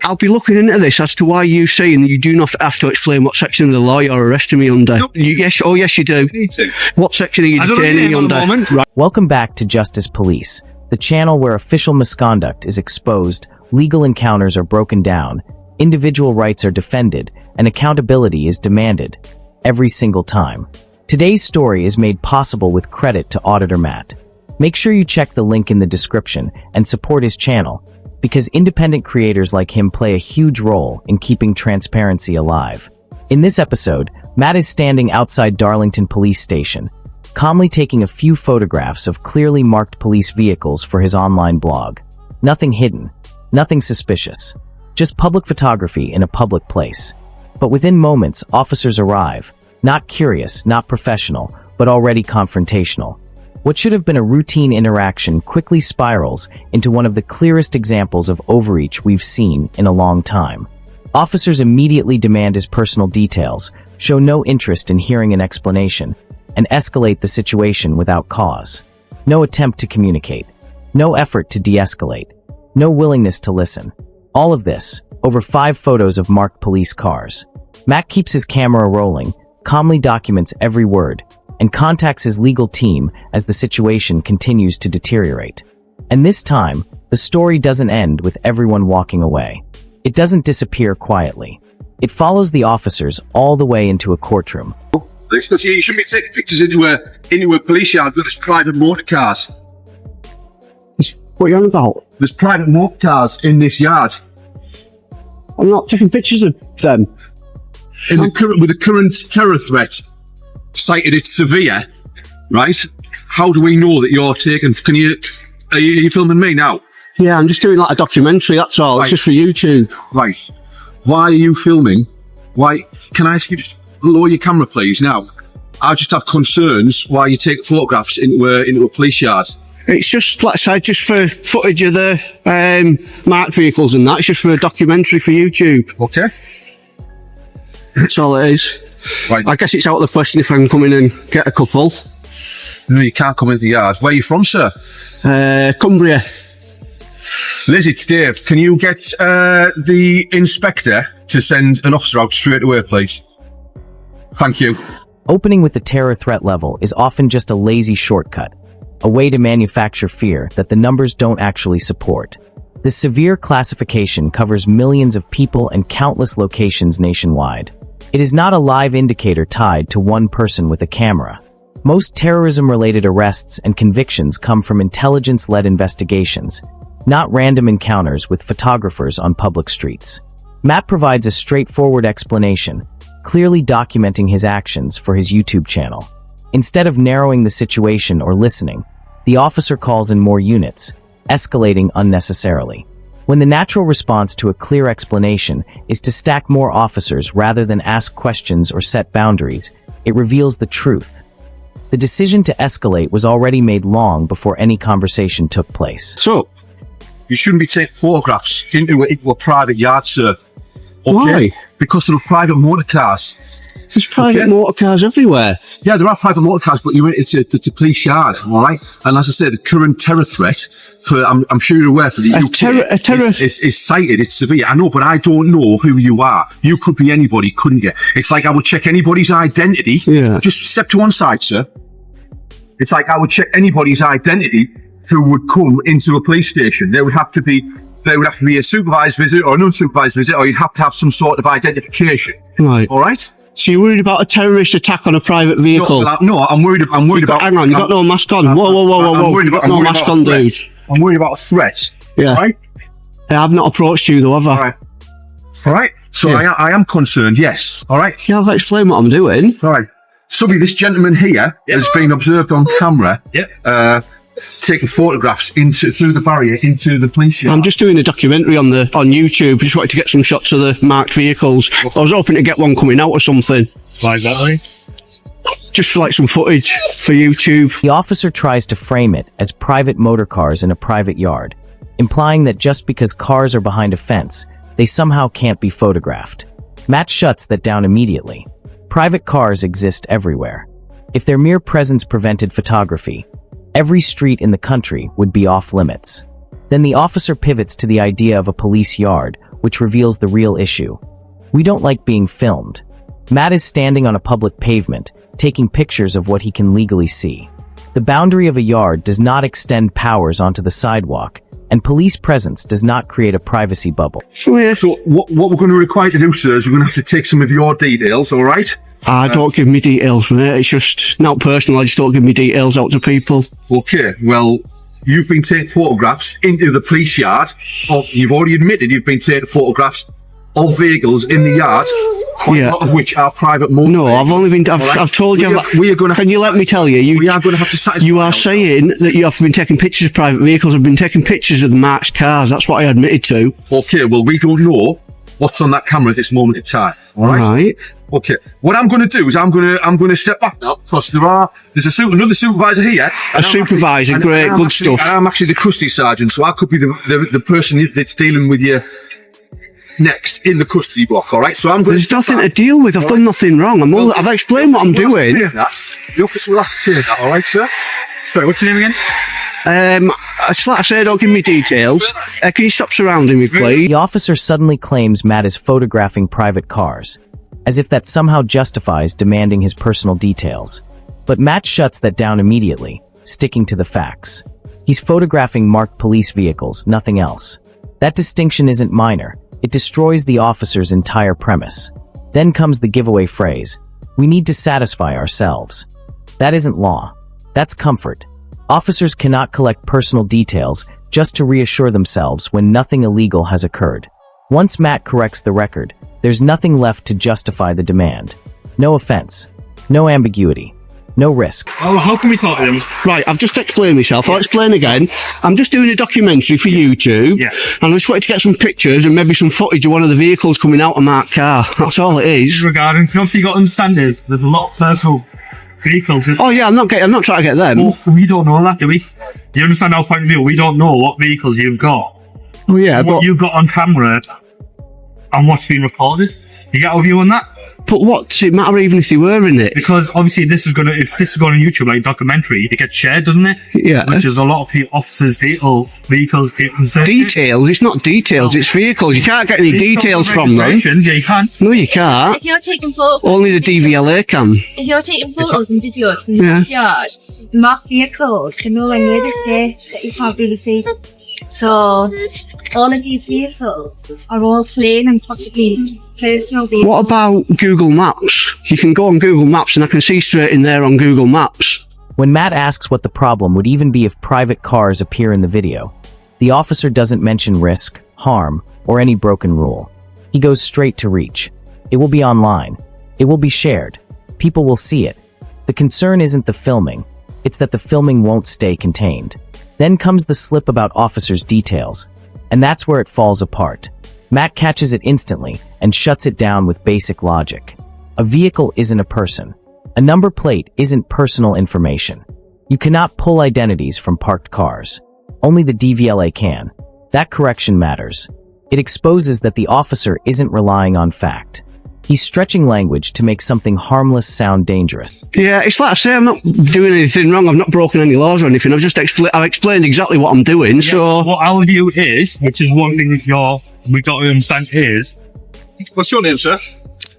I'll be looking into this as to why you saying that you do not have to explain what section of the law you're arresting me under. No. Yes, oh yes you do. You need to. What section are you detaining me under? Right. Welcome back to Justice Police, the channel where official misconduct is exposed, legal encounters are broken down, individual rights are defended, and accountability is demanded every single time. Today's story is made possible with credit to Auditor Matt. Make sure you check the link in the description and support his channel, because independent creators like him play a huge role in keeping transparency alive. In this episode, Matt is standing outside Darlington Police Station, calmly taking a few photographs of clearly marked police vehicles for his online blog. Nothing hidden, nothing suspicious, just public photography in a public place. But within moments, officers arrive, not curious, not professional, but already confrontational. What should have been a routine interaction quickly spirals into one of the clearest examples of overreach we've seen in a long time. Officers immediately demand his personal details, show no interest in hearing an explanation, and escalate the situation without cause. No attempt to communicate. No effort to de-escalate. No willingness to listen. All of this, over 5 photos of marked police cars. Matt keeps his camera rolling, calmly documents every word, and contacts his legal team as the situation continues to deteriorate. And this time, the story doesn't end with everyone walking away. It doesn't disappear quietly. It follows the officers all the way into a courtroom. Because you shouldn't be taking pictures into a police yard with private motor cars. What are you on about? There's private motor cars in this yard. I'm not taking pictures of them. With the current terror threat cited it's severe, right? How do we know that you're taking? Are you filming me now? Yeah, I'm just doing like a documentary, that's all. Right. It's just for YouTube. Right. Why are you filming? Why? Can I ask you just lower your camera, please? Now, I just have concerns why you take photographs into a police yard. It's just, like I said, just for footage of the marked vehicles and that. It's just for a documentary for YouTube. Okay. That's all it is. Right. I guess it's out of the question if I can come in and get a couple. No, you can't come into the yard. Where are you from, sir? Cumbria. Liz, it's Dave. Can you get the inspector to send an officer out straight away, please? Thank you. Opening with the terror threat level is often just a lazy shortcut, a way to manufacture fear that the numbers don't actually support. This severe classification covers millions of people and countless locations nationwide. It is not a live indicator tied to one person with a camera. Most terrorism-related arrests and convictions come from intelligence-led investigations, not random encounters with photographers on public streets. Matt provides a straightforward explanation, clearly documenting his actions for his YouTube channel. Instead of narrowing the situation or listening, the officer calls in more units, escalating unnecessarily. When the natural response to a clear explanation is to stack more officers rather than ask questions or set boundaries, it reveals the truth. The decision to escalate was already made long before any conversation took place. So, you shouldn't be taking photographs into a private yard, sir. Okay? Why? Because there are private motor cars. There's private motor cars everywhere. Yeah, there are private motor cars, but it's a police yard, all right? And as I said, the current terror threat, I'm sure you're aware, for the UK is cited, it's severe. I know, but I don't know who you are. You could be anybody, couldn't you? It's like I would check anybody's identity. Yeah. Just step to one side, sir. It's like I would check anybody's identity who would come into a police station. There would have to be a supervised visit or an unsupervised visit, or you'd have to have some sort of identification. Right. All right? So you're worried about a terrorist attack on a private vehicle? No, I'm worried about... Hang on, you got no mask on. Whoa. You got no mask on, dude. I'm worried about a threat. Yeah. All right? I've not approached you, though, have I? All right. So yeah. I am concerned, yes. All right? Yeah, I've explained what I'm doing. All right. Subby, this gentleman here has been observed on camera taking photographs through the barrier into the police yard. I'm just doing a documentary on YouTube. Just wanted to get some shots of the marked vehicles. I was hoping to get one coming out or something. Why exactly? Just for like some footage for YouTube. The officer tries to frame it as private motor cars in a private yard, implying that just because cars are behind a fence, they somehow can't be photographed. Matt shuts that down immediately. Private cars exist everywhere. If their mere presence prevented photography, every street in the country would be off limits. Then the officer pivots to the idea of a police yard, which reveals the real issue. We don't like being filmed. Matt is standing on a public pavement, taking pictures of what he can legally see. The boundary of a yard does not extend powers onto the sidewalk, and police presence does not create a privacy bubble. So what we're going to require to do, sir, is we're going to have to take some of your details, all right? Don't give me details, mate. It's just not personal. I just don't give me details out to people. Okay, well, you've been taking photographs into the police yard. You've already admitted you've been taking photographs of vehicles in the yard, quite a lot of which are private motor No, vehicles. I've only been. I've told you. We are going to. Can you let me tell you? We are going to have to satisfy. You are saying that you have been taking pictures of private vehicles. I've been taking pictures of the marked cars. That's what I admitted to. Okay, well, we don't know what's on that camera at this moment in time. All right. Right. Okay. What I'm going to do is I'm going to step back now because there's another supervisor here. A supervisor, great, good stuff. And I'm actually the custody sergeant, so I could be the person that's dealing with you next in the custody block. All right. So I'm going. There's nothing to deal with. I've done nothing wrong. I've explained what I'm doing. The officer will ascertain that. All right, sir. Sorry, what's your name again? It's like I say, don't give me details. Can you stop surrounding me, please? The officer suddenly claims Matt is photographing private cars, as if that somehow justifies demanding his personal details. But Matt shuts that down immediately, sticking to the facts. He's photographing marked police vehicles, nothing else. That distinction isn't minor. It destroys the officer's entire premise. Then comes the giveaway phrase, "We need to satisfy ourselves." That isn't law. That's comfort. Officers cannot collect personal details just to reassure themselves when nothing illegal has occurred. Once Matt corrects the record, there's nothing left to justify the demand. No offense, no ambiguity, no risk. Oh, how can we talk to them? Right, I've just explained myself. I'll explain again. I'm just doing a documentary for YouTube. Yeah. And I just wanted to get some pictures and maybe some footage of one of the vehicles coming out of marked car. That's all it is. Regarding, obviously you got to understand there's a lot of personal vehicles. Oh yeah, I'm not trying to get them. Well, we don't know that, do we? You understand our point of view? We don't know what vehicles you've got. Oh yeah, what you've got on camera and what's been recorded. You get our view on that? But what's it matter even if they were in it? Because obviously if this is going on YouTube like documentary, it gets shared, doesn't it? Yeah. Which is a lot of the officers' details, vehicles. Details? It's not details, it's vehicles. You can't get any details from them. Yeah, you can. No, you can't. If you're taking photos, Only the DVLA can. if you're taking photos and videos from the backyard, marked vehicles can no longer near this day that you can't really see. So all of these vehicles are all plain and possibly personal vehicles. What about Google Maps? You can go on Google Maps and I can see straight in there on Google Maps. When Matt asks what the problem would even be if private cars appear in the video, the officer doesn't mention risk, harm, or any broken rule. He goes straight to reach. It will be online. It will be shared. People will see it. The concern isn't the filming. It's that the filming won't stay contained. Then comes the slip about officers' details. And that's where it falls apart. Matt catches it instantly and shuts it down with basic logic. A vehicle isn't a person. A number plate isn't personal information. You cannot pull identities from parked cars. Only the DVLA can. That correction matters. It exposes that the officer isn't relying on fact. He's stretching language to make something harmless sound dangerous. Yeah, it's like I say, I'm not doing anything wrong. I've not broken any laws or anything. I've just I've explained exactly what I'm doing. So what our view is, which is one thing that we've got to understand is, What's your name, sir?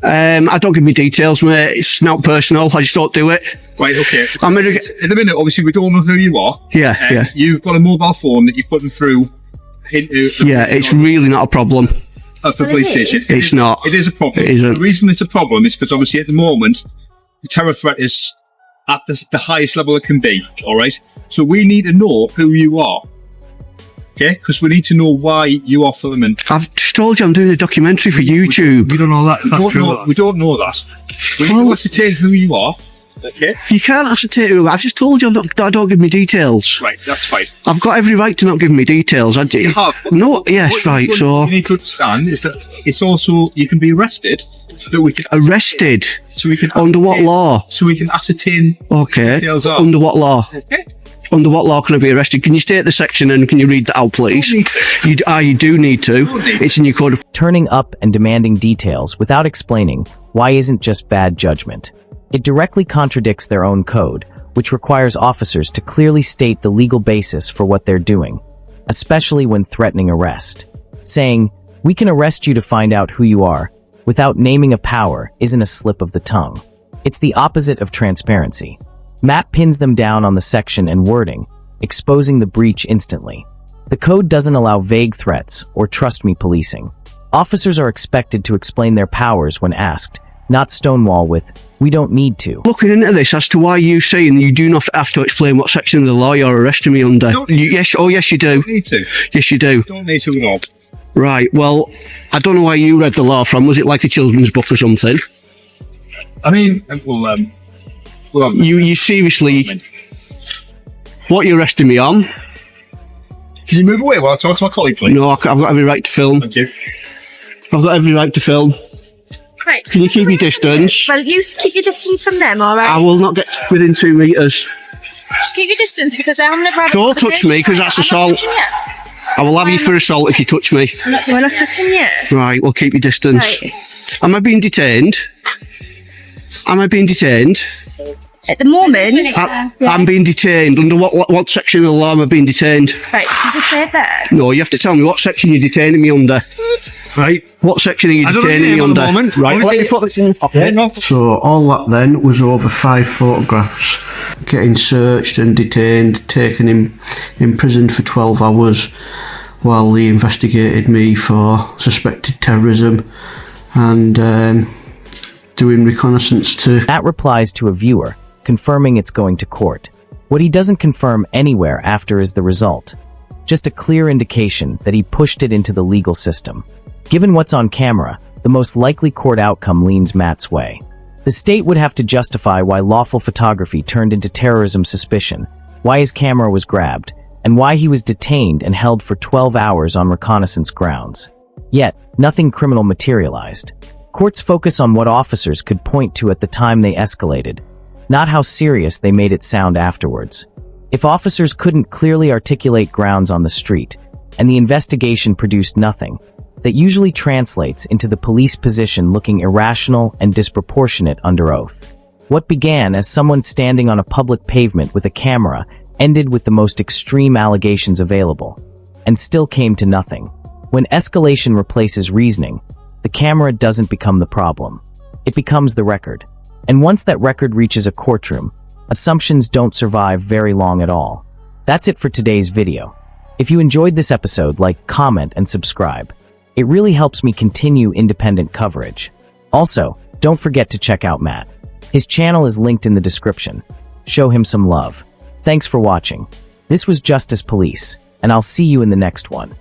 I don't give me details, mate. It's not personal. I just don't do it. Right, okay. I'm gonna At the minute, obviously, we don't know who you are. Yeah. You've got a mobile phone that you're putting through into It's really not a problem. of the police station. It's not. It is a problem. It isn't. The reason it's a problem is because obviously at the moment, the terror threat is at the highest level it can be, all right? So we need to know who you are, okay? Because we need to know why you are filming. I've just told you I'm doing a documentary for YouTube. we don't know that. If that's true. We don't know that. We need to ascertain who you are, okay? You can't ascertain who. I've just told you I don't give me details. Right, that's fine. I've got every right to not give me details. I do. You have. No, yes, right. What So you need to understand is that it's also, you can be arrested so that we can... arrested So we can under what ascertain- law? So we can ascertain... Okay. Details are- Under what law? Okay? Under what law can I be arrested? Can you state the section and can you read that out, please? You need to. You do need to. don't need to. It's in your code of... Turning up and demanding details without explaining why isn't just bad judgment. It directly contradicts their own code, which requires officers to clearly state the legal basis for what they're doing, especially when threatening arrest. Saying, We can arrest you to find out who you are, without naming a power isn't a slip of the tongue. It's the opposite of transparency. Matt pins them down on the section and wording, exposing the breach instantly. The code doesn't allow vague threats or trust me policing. Officers are expected to explain their powers when asked, not stonewall with, we don't need to. Looking into this as to why you saying you do not have to explain what section of the law you're arresting me under. Yes, oh yes you do. Don't need to. Yes you do. Don't need to at all. Right, well, I don't know where you read the law from. Was it like a children's book or something? I mean, well, You seriously, what are you arresting me on? can you move away while I talk to my colleague, please? No, I've got every right to film. Thank you. I've got every right to film. Right. Can you keep your distance? Well, you keep your distance from them, alright? I will not get within 2 metres. Just keep your distance because I'm never. Don't touch me because that's assault. I will have you for assault if you touch me. I'm not touching you. Right, well keep your distance. Right. Am I being detained? Am I being detained? At the moment, I'm being detained. Under what section of the law am I being detained? right, you just said that. No, you have to tell me what section you're detaining me under. Right. What section are you I don't detaining me know at the under? moment. Right, Only let me get- put this in your pocket. Yeah, no. So all that then was over 5 photographs, getting searched and detained, taken imprisoned for 12 hours while they investigated me for suspected terrorism and doing reconnaissance to... Matt replies to a viewer, confirming it's going to court. What he doesn't confirm anywhere after is the result. Just a clear indication that he pushed it into the legal system. Given what's on camera, the most likely court outcome leans Matt's way. The state would have to justify why lawful photography turned into terrorism suspicion, why his camera was grabbed, and why he was detained and held for 12 hours on reconnaissance grounds. Yet, nothing criminal materialized. Courts focus on what officers could point to at the time they escalated, not how serious they made it sound afterwards. If officers couldn't clearly articulate grounds on the street, and the investigation produced nothing, that usually translates into the police position looking irrational and disproportionate under oath. What began as someone standing on a public pavement with a camera ended with the most extreme allegations available, and still came to nothing. When escalation replaces reasoning, the camera doesn't become the problem. It becomes the record. And once that record reaches a courtroom, assumptions don't survive very long at all. That's it for today's video. If you enjoyed this episode, like, comment, and subscribe. It really helps me continue independent coverage. Also, don't forget to check out Matt. His channel is linked in the description. Show him some love. Thanks for watching. This was Justice Police, and I'll see you in the next one.